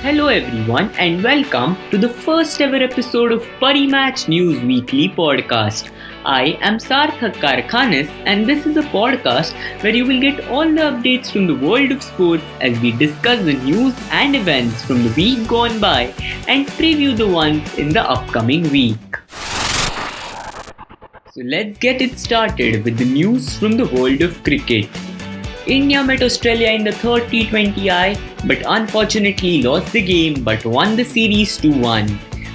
Hello everyone and welcome to the first ever episode of Parimatchnews Weekly Podcast. I am Sarthak Karkhanis and this is a podcast where you will get all the updates from the world of sports as we discuss the news and events from the week gone by and preview the ones in the upcoming week. So let's get it started with the news from the world of cricket. India met Australia in the third T20I but unfortunately lost the game but won the series 2-1.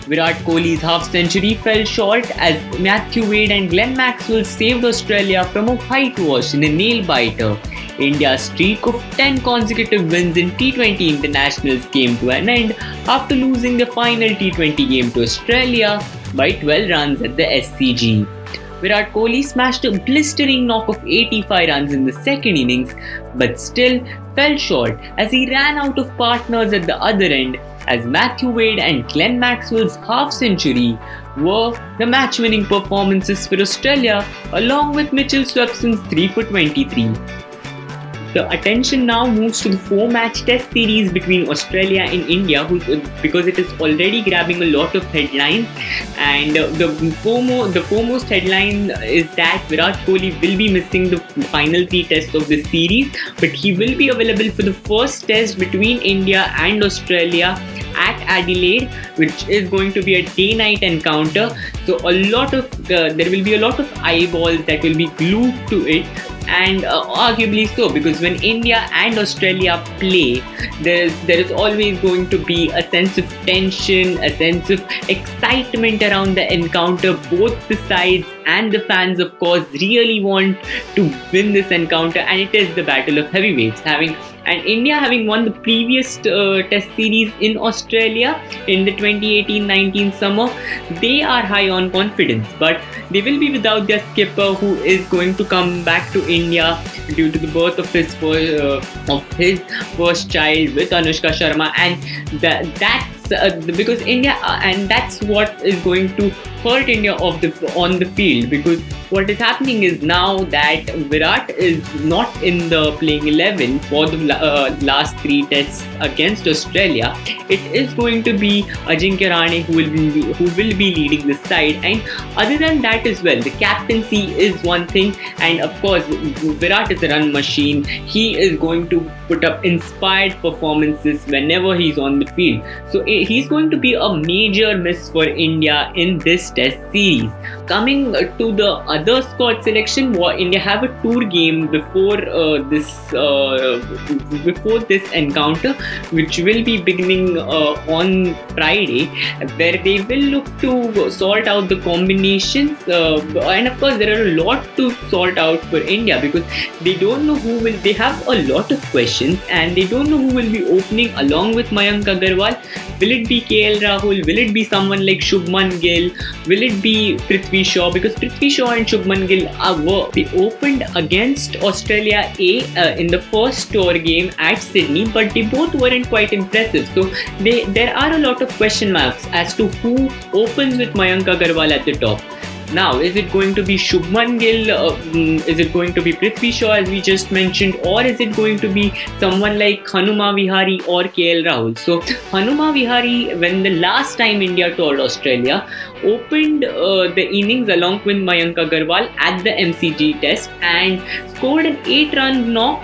Virat Kohli's half-century fell short as Matthew Wade and Glenn Maxwell saved Australia from a whitewash in a nail-biter. India's streak of 10 consecutive wins in T20 internationals came to an end after losing the final T20 game to Australia by 12 runs at the SCG. Virat Kohli smashed a blistering knock of 85 runs in the second innings but still fell short as he ran out of partners at the other end as Matthew Wade and Glenn Maxwell's half-century were the match-winning performances for Australia along with Mitchell Swepson's 3 for 23. The attention now moves to the 4-match test series between Australia and India because it is already grabbing a lot of headlines, and the foremost headline is that Virat Kohli will be missing the final 3 tests of the series, but he will be available for the first test between India and Australia at Adelaide, which is going to be a day-night encounter. So there will be a lot of eyeballs that will be glued to it, and arguably so, because when India and Australia play, there is always going to be a sense of tension, a sense of excitement around the encounter. Both the sides and the fans, of course, really want to win this encounter, and it is the battle of heavyweights. India having won the previous test series in Australia in the 2018-19 summer, they are high on confidence, but they will be without their skipper, who is going to come back to India due to the birth of his first child with Anushka Sharma, and that's because India and that's what is going to hurt India on the field, because what is happening is now that Virat is not in the playing 11 for the last 3 tests against Australia. It is going to be Ajinkya Rahane who will be leading the side, and other than that as well, the captaincy is one thing, and of course Virat is a run machine. He is going to put up inspired performances whenever he's on the field. So he's going to be a major miss for India in this test series. Coming to the other squad selection, India have a tour game before this encounter, which will be beginning on Friday, where they will look to sort out the combinations, and of course there are a lot to sort out for India because they don't know who will. They have a lot of questions and they don't know who will be opening along with Mayank Agarwal. Will it be KL Rahul? Will it be someone like Shubman Gill? Will it be Prithvi Shaw? Because Prithvi Shaw and Shubman Gill they opened against Australia in the first tour game at Sydney, but they both weren't quite impressive. So there are a lot of question marks as to who opens with Mayank Agarwal at the top. Now, is it going to be Shubman Gill? Is it going to be Prithvi Shaw as we just mentioned? Or is it going to be someone like Hanuma Vihari or KL Rahul? So, Hanuma Vihari, when the last time India toured Australia, opened the innings along with Mayank Agarwal at the MCG test and scored an 8-run knock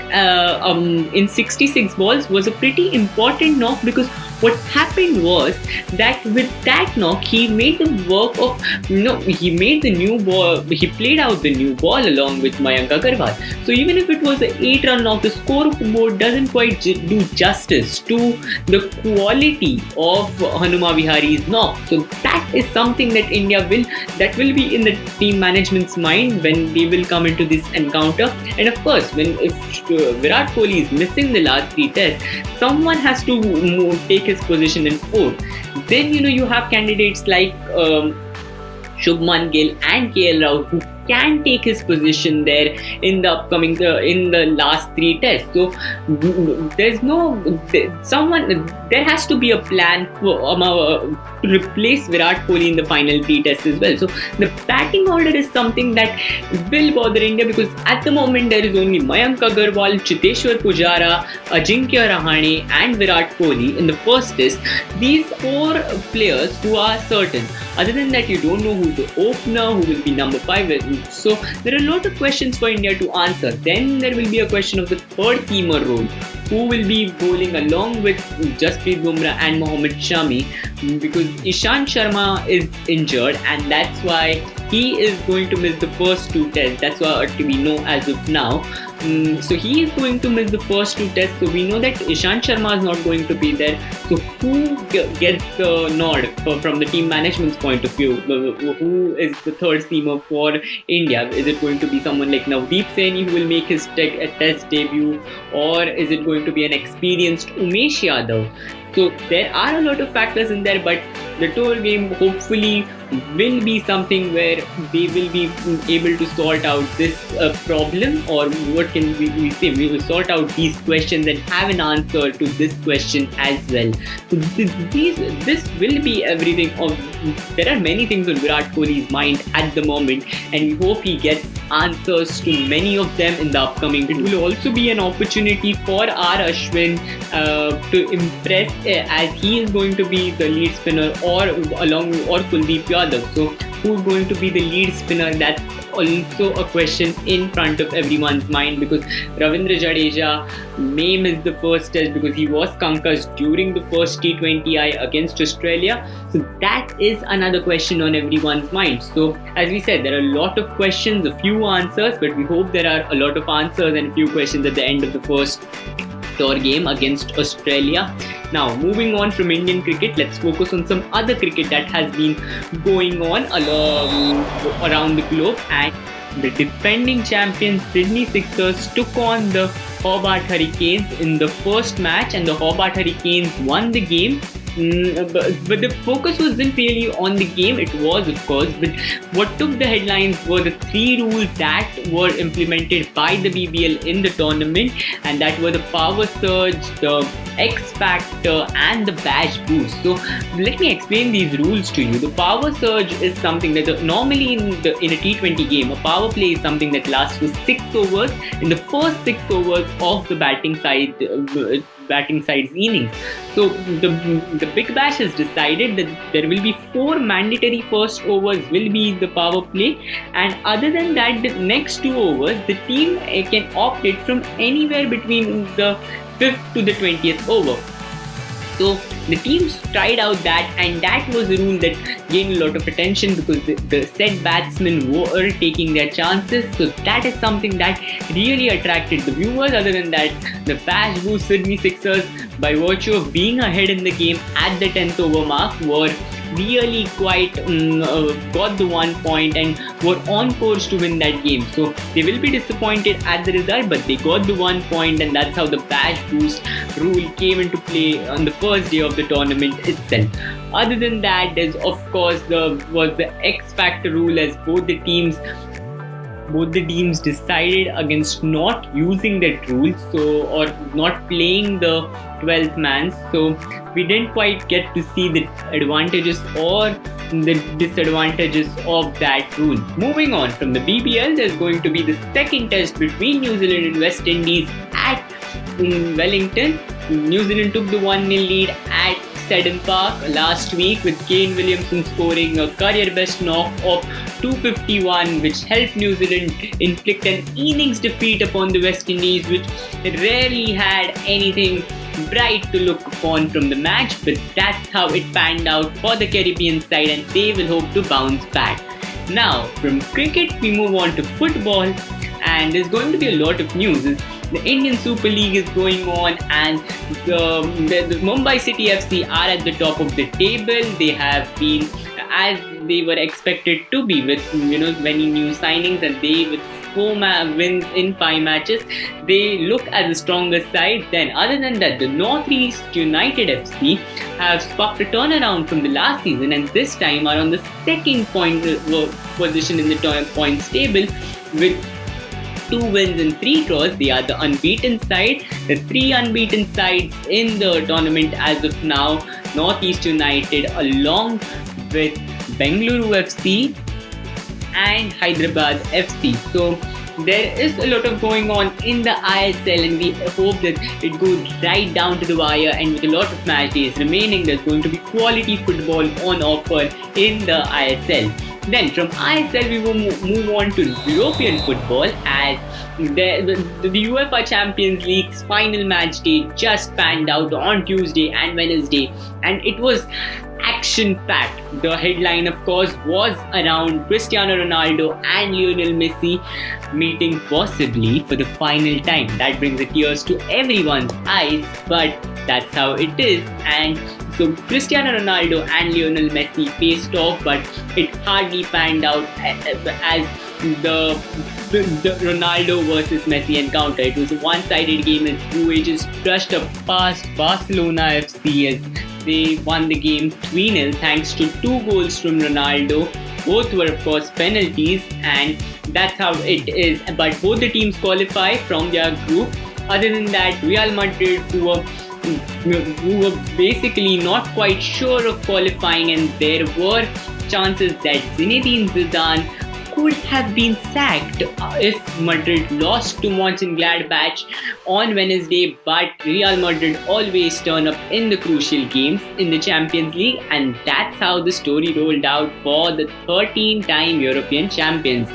in 66 balls. Was a pretty important knock because what happened was that with that knock, he made the work of, he made the new ball, he played out the new ball along with Mayank Agarwal. So even if it was an 8-run knock, the scoreboard doesn't quite do justice to the quality of Hanuma Vihari's knock. So that is something that will be in the team management's mind when they will come into this encounter. And of course, if Virat Kohli is missing the last 3 tests, someone has to take his position in 4th. Then you have candidates like Shubman Gill and KL Rahul who can take his position there in the upcoming in the last 3 tests. So there's no someone there has to be a plan for to replace Virat Kohli in the final 3 tests as well. So the batting order is something that will bother India, because at the moment there is only Mayank Agarwal, Chiteshwar Pujara, Ajinkya Rahane and Virat Kohli in the first test. These 4 players who are certain. Other than that, you don't know who's the opener, who will be number 5. So there are a lot of questions for India to answer. Then there will be a question of the third teamer role. Who will be bowling along with Jasprit Bumrah and Mohammad Shami, because Ishant Sharma is injured and that's why he is going to miss the first 2 tests. That's what we know as of now. So he is going to miss the first 2 tests. So we know that Ishant Sharma is not going to be there. So who gets the nod from the team management's point of view? Who is the third seamer for India? Is it going to be someone like Navdeep Saini who will make his test debut, or is it going to be an experienced Umesh Yadav? So there are a lot of factors in there, but the tour game hopefully will be something where they will be able to sort out this problem, or what can we say? We will sort out these questions and have an answer to this question as well. So this will be everything. There are many things on Virat Kohli's mind at the moment, and we hope he gets answers to many of them in the upcoming. It will also be an opportunity for R. Ashwin to impress, as he is going to be the lead spinner, or Kuldeep Yadav. So who's going to be the lead spinner? That's also a question in front of everyone's mind, because Ravindra Jadeja may miss the first test because he was concussed during the first T20I against Australia. So that is another question on everyone's mind. So as we said, there are a lot of questions, a few answers, but we hope there are a lot of answers and a few questions at the end of the first tour game against Australia. Now, moving on from Indian cricket, let's focus on some other cricket that has been going on around the globe. And the defending champions Sydney Sixers took on the Hobart Hurricanes in the first match, and the Hobart Hurricanes won the game. But the focus wasn't really on the game. It was, of course, but what took the headlines were the 3 rules that were implemented by the BBL in the tournament, and that were the power surge, the X factor and the badge boost. So let me explain these rules to you. The power surge is something that normally in a T20 game, a power play is something that lasts for 6 overs. In the first 6 overs of the batting side's innings. So the Big Bash has decided that there will be 4 mandatory first overs will be the power play, and other than that, the next 2 overs the team can opt it from anywhere between the 5th to the 20th over. So the teams tried out that, and that was a rule that gained a lot of attention because the said batsmen were taking their chances. So that is something that really attracted the viewers. Other than that, the Bash Boost Sydney Sixers, by virtue of being ahead in the game at the 10th over mark, were really quite got the 1 point and were on course to win that game. So they will be disappointed at the result, but they got the 1 point, and that's how the Bash Boost rule came into play on the first day of the tournament itself. Other than that, there's of course the X Factor rule, as both the teams decided against not using that rule, or not playing the 12th man. So we didn't quite get to see the advantages or the disadvantages of that rule. Moving on from the BBL, there's going to be the second test between New Zealand and West Indies at Wellington. New Zealand took the 1-0 lead at Seddon Park last week, with Kane Williamson scoring a career best knock of 251, which helped New Zealand inflict an innings defeat upon the West Indies, which rarely had anything bright to look upon from the match. But that's how it panned out for the Caribbean side, and they will hope to bounce back. Now, from cricket, we move on to football, and there's going to be a lot of news. The Indian Super League is going on, and the Mumbai City FC are at the top of the table. They have been, as they were expected to be, with many new signings, and they with wins in 5 matches. They look as a stronger side. Then, other than that, the Northeast United FC have sparked a turnaround from the last season, and this time are on the second position in the points table with 2 wins and 3 draws. They are the unbeaten side. The 3 unbeaten sides in the tournament as of now: Northeast United along with Bengaluru FC and Hyderabad FC. So there is a lot of going on in the ISL, and we hope that it goes right down to the wire, and with a lot of match days remaining, there's going to be quality football on offer in the ISL. Then from ISL we will move on to European football, as the UEFA Champions League's final match day just panned out on Tuesday and Wednesday, and it was action-packed. The headline, of course, was around Cristiano Ronaldo and Lionel Messi meeting possibly for the final time. That brings the tears to everyone's eyes, but that's how it is. And so Cristiano Ronaldo and Lionel Messi faced off, but it hardly panned out as the Ronaldo versus Messi encounter. It was a one-sided game as Juve just brushed up past Barcelona FC as they won the game 3-0 thanks to 2 goals from Ronaldo. Both were, of course, penalties, and that's how it is. But both the teams qualify from their group. Other than that, Real Madrid, who were basically not quite sure of qualifying, and there were chances that Zinedine Zidane could have been sacked if Madrid lost to Mönchengladbach on Wednesday, but Real Madrid always turn up in the crucial games in the Champions League, and that's how the story rolled out for the 13-time European champions.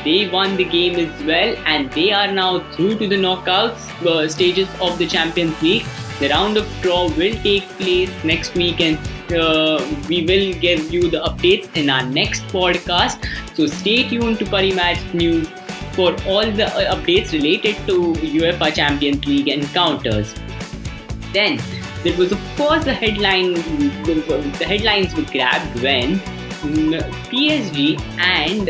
They won the game as well, and they are now through to the knockouts stages of the Champions League. The round of draw will take place next week, and we will give you the updates in our next podcast. So stay tuned to Parimatch News for all the updates related to UEFA Champions League encounters. Then there was, of course, a headline. The headlines were grabbed when PSG and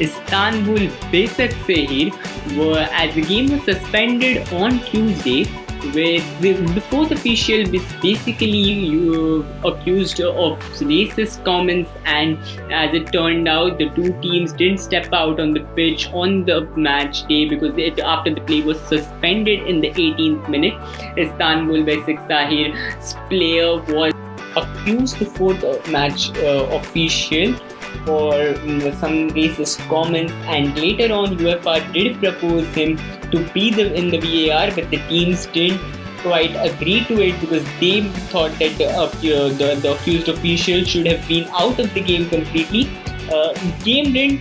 Istanbul Basaksehir were, as the game was suspended on Tuesday, where the fourth official was basically accused of racist comments, and as it turned out, the 2 teams didn't step out on the pitch on the match day because after the play was suspended in the 18th minute. Istanbul Basaksehir's player was accused the fourth match official for some racist comments, and later on UEFA did propose him to be in the VAR, but the teams didn't quite agree to it because they thought that the accused official should have been out of the game completely. Game did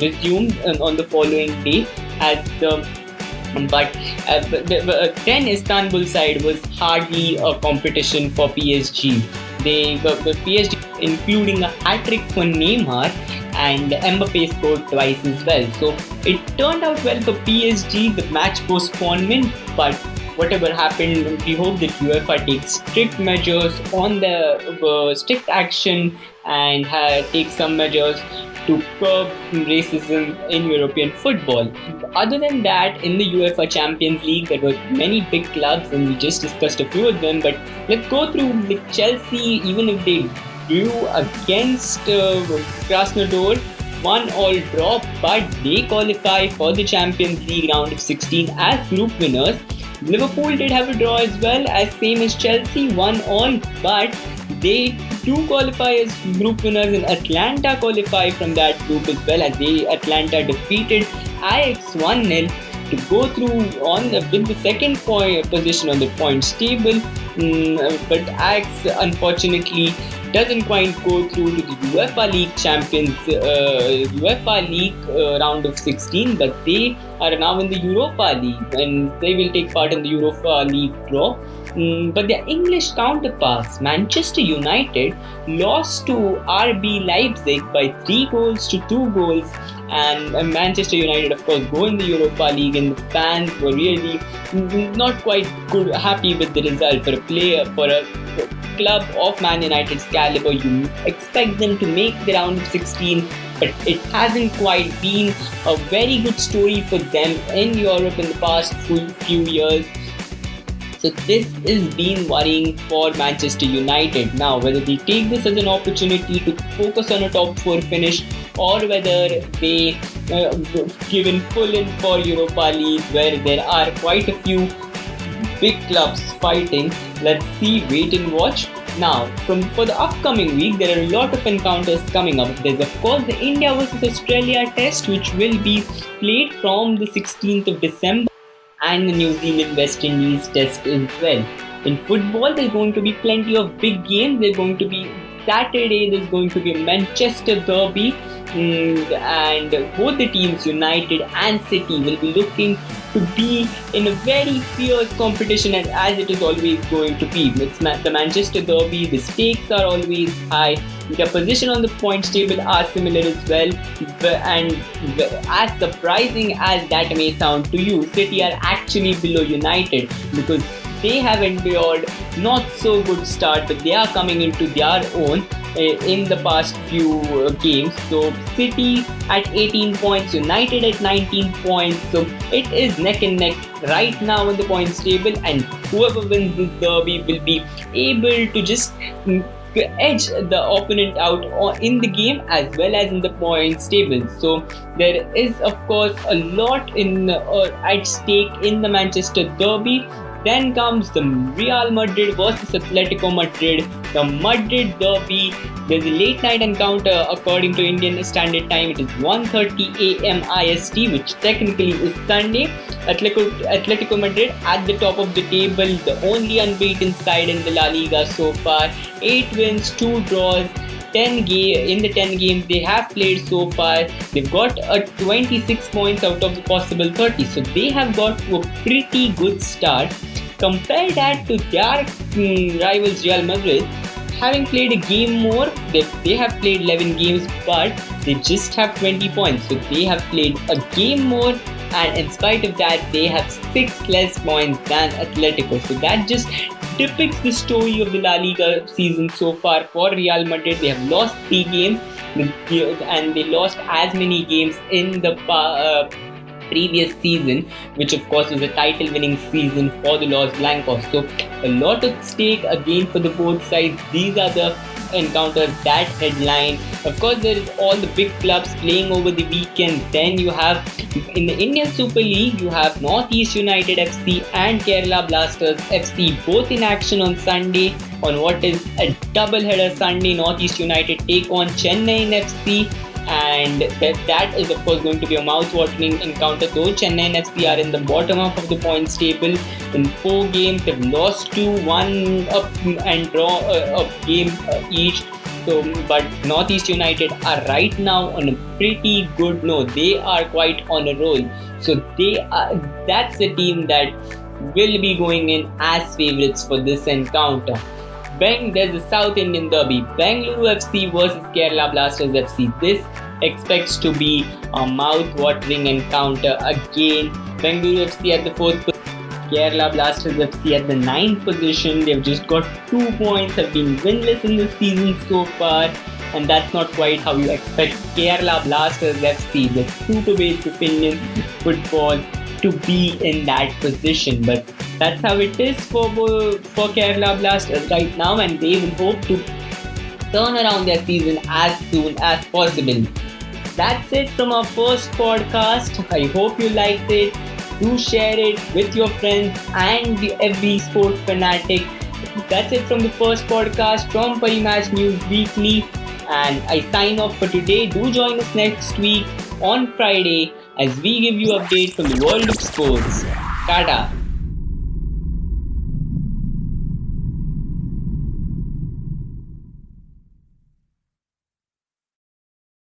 resume on the following day as but then Istanbul side was hardly a competition for PSG. The PSG, including a hat-trick for Neymar, and Mbappe scored twice as well. So it turned out well for PSG, the match postponement, but whatever happened, we hope that UEFA takes strict measures on the strict action and take some measures to curb racism in European football. Other than that, in the UEFA Champions League, there were many big clubs, and we just discussed a few of them, but let's go through the Chelsea. Even if they drew against Krasnodar, 1-1 draw, but they qualify for the Champions League round of 16 as group winners. Liverpool did have a draw as well, as same as Chelsea, 1-1, but they do qualify as group winners, and Atlanta qualify from that group as well, as Atlanta defeated Ajax 1-0 to go through with the second position on the points table. But Ajax unfortunately doesn't quite go through to the UEFA League champions, UEFA League round of 16, but they are now in the Europa League, and they will take part in the Europa League draw. But their English counterparts, Manchester United, lost to RB Leipzig by 3-2 goals, and Manchester United, of course, go in the Europa League, and the fans were really not quite happy with the result. For a club of Man United's caliber, you expect them to make the round of 16 but it hasn't quite been a very good story for them in Europe in the past few years. So this is been worrying for Manchester United. Now, whether they take this as an opportunity to focus on a top 4 finish, or whether they give in full in for Europa League, where there are quite a few big clubs fighting. Let's see, wait and watch. Now, for the upcoming week, there are a lot of encounters coming up. There's of course the India versus Australia test, which will be played from the 16th of December, and the New Zealand West Indies test as well. In football, there's going to be plenty of big games. There's going to be Saturday, there's going to be a Manchester derby, and both the teams, United and City, will be looking to be in a very fierce competition, as it is always going to be. It's the Manchester derby, the stakes are always high, the position on the points table are similar as well, and as surprising as that may sound to you, City are actually below United because they have endured not so good start, but they are coming into their own in the past few games. So City at 18 points, United at 19 points. So it is neck and neck right now in the points table, and whoever wins this derby will be able to just edge the opponent out in the game as well as in the points table. So there is of course a lot at stake in the Manchester derby. Then comes the Real Madrid versus Atletico Madrid, the Madrid derby. There's a late night encounter according to Indian Standard Time. It is 1:30 AM IST, which technically is Sunday. Atletico Madrid at the top of the table, the only unbeaten side in the La Liga so far. 8 wins, 2 draws. In the 10 games they have played so far, they've got 26 points out of the possible 30. So they have got to a pretty good start. Compare that to their rivals Real Madrid, having played a game more. They have played 11 games, but they just have 20 points. So they have played a game more, and in spite of that, they have 6 less points than Atletico. So that just depicts the story of the La Liga season so far for Real Madrid. They have lost 3 games, and they lost as many games in the previous season, which of course was a title winning season for the Los Blancos. So a lot at stake again for the both sides. These are the encounters that headline. Of course, there is all the big clubs playing over the weekend. Then you have in the Indian Super League, you have Northeast United FC and Kerala Blasters FC both in action on Sunday. On what is a double header Sunday, Northeast United take on Chennai FC, and that is of course going to be a mouth-watering encounter. Though Chennai FC are in the bottom half of the points table, in 4 games they've lost 2, 1 up and draw a game each. So, but Northeast United are right now on a pretty good note. They are quite on a roll. So that's a team that will be going in as favourites for this encounter. There's the South Indian derby, Bengaluru FC versus Kerala Blasters FC. This expects to be a mouth-watering encounter again. Bengaluru FC at the 4th position, Kerala Blasters FC at the 9th position. They've just got 2 points, have been winless in the season so far, and that's not quite how you expect Kerala Blasters FC, the superweights of Indian football, to be in that position. But that's how it is for Kerala Blasters right now, and they will hope to turn around their season as soon as possible. That's it from our first podcast. I hope you liked it. Do share it with your friends and every sport fanatic. That's it from the first podcast from Parimatch News Weekly, and I sign off for today. Do join us next week on Friday as we give you updates from the world of sports. Tata.